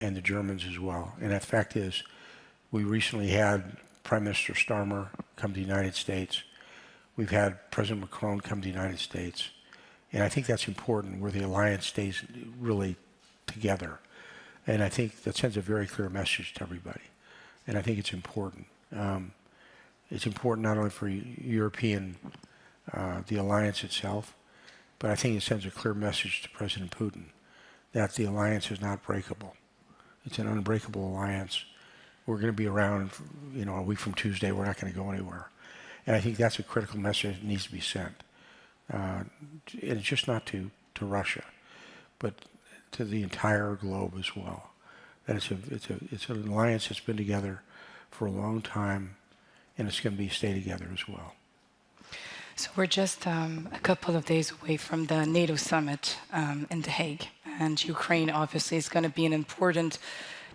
and the Germans as well. And the fact is, we recently had Prime Minister Starmer come to the United States. We've had President Macron come to the United States. And I think that's important, where the alliance stays really together. And I think that sends a very clear message to everybody. And I think it's important. It's important not only for European, the alliance itself, but I think it sends a clear message to President Putin that the alliance is not breakable. It's an unbreakable alliance. We're going to be around, a week from Tuesday. We're not going to go anywhere. And I think that's a critical message that needs to be sent. And it's just not to Russia, but to the entire globe as well. That it's an alliance that's been together for a long time, and it's going to stay together as well. So we're just a couple of days away from the NATO summit in The Hague, and Ukraine obviously is going to be an important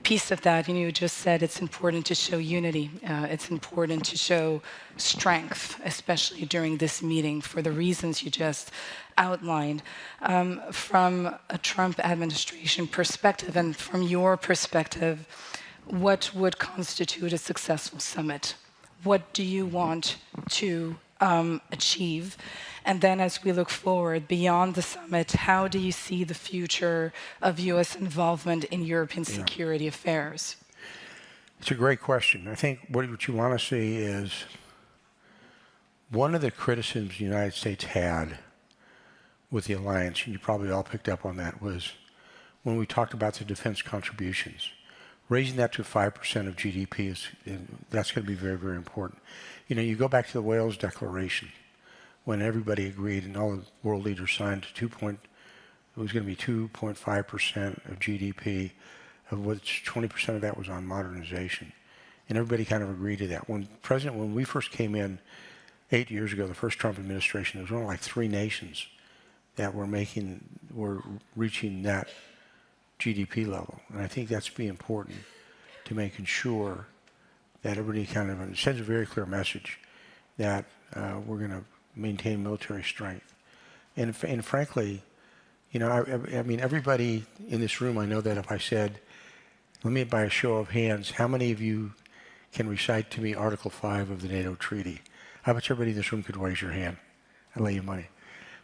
piece of that. You just said it's important to show unity. It's important to show strength, especially during this meeting, for the reasons you just outlined. From a Trump administration perspective and from your perspective, what would constitute a successful summit? What do you want to achieve? And then as we look forward beyond the summit, how do you see the future of U.S. involvement in European security affairs? It's a great question. I think what you want to see is one of the criticisms the United States had with the alliance, and you probably all picked up on that, was when we talked about the defense contributions. Raising that to 5% of GDP, that's going to be very, very important. You go back to the Wales Declaration, when everybody agreed and all the world leaders signed it was going to be 2.5% of GDP, of which 20% of that was on modernization. And everybody kind of agreed to that. When we first came in 8 years ago, the first Trump administration, there was only like 3 nations that were reaching that GDP level. And I think that's be important to making sure that everybody it sends a very clear message that we're going to maintain military strength. And frankly, I mean, everybody in this room, I know that if I said, let me by a show of hands, how many of you can recite to me Article 5 of the NATO treaty? I bet everybody in this room could raise your hand. I'd lay you money.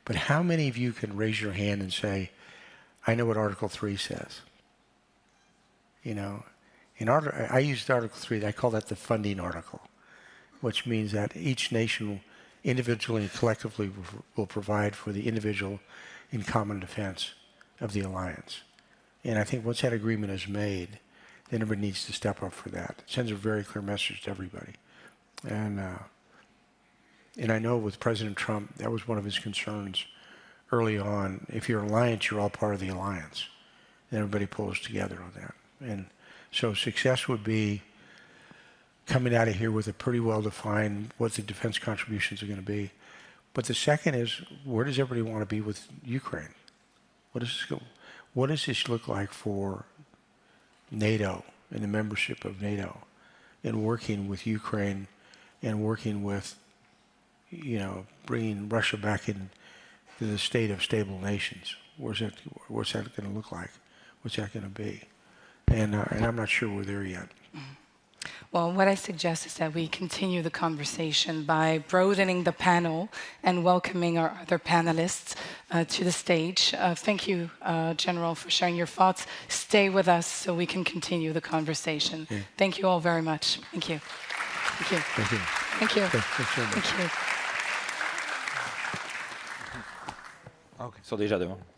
But how many of you can raise your hand and say, I know what Article 3 says? I used Article 3, I call that the funding article, which means that each nation individually and collectively will provide for the individual in common defense of the alliance. And I think once that agreement is made, then everybody needs to step up for that. It sends a very clear message to everybody. And I know with President Trump, that was one of his concerns early on. If you're an alliance, you're all part of the alliance. And everybody pulls together on that. And so success would be coming out of here with a pretty well-defined what the defense contributions are going to be. But the second is, where does everybody want to be with Ukraine? What does this look like for NATO and the membership of NATO and working with Ukraine and working with, bringing Russia back into the state of stable nations? What's that going to look like? What's that going to be? And I'm not sure we're there yet. Well, what I suggest is that we continue the conversation by broadening the panel and welcoming our other panelists to the stage. Thank you, General, for sharing your thoughts. Stay with us so we can continue the conversation. Yeah. Thank you all very much. Thank you. Thank you. Thank you. Thank you. Thank you. Thank you. Okay. Ils sont déjà devant.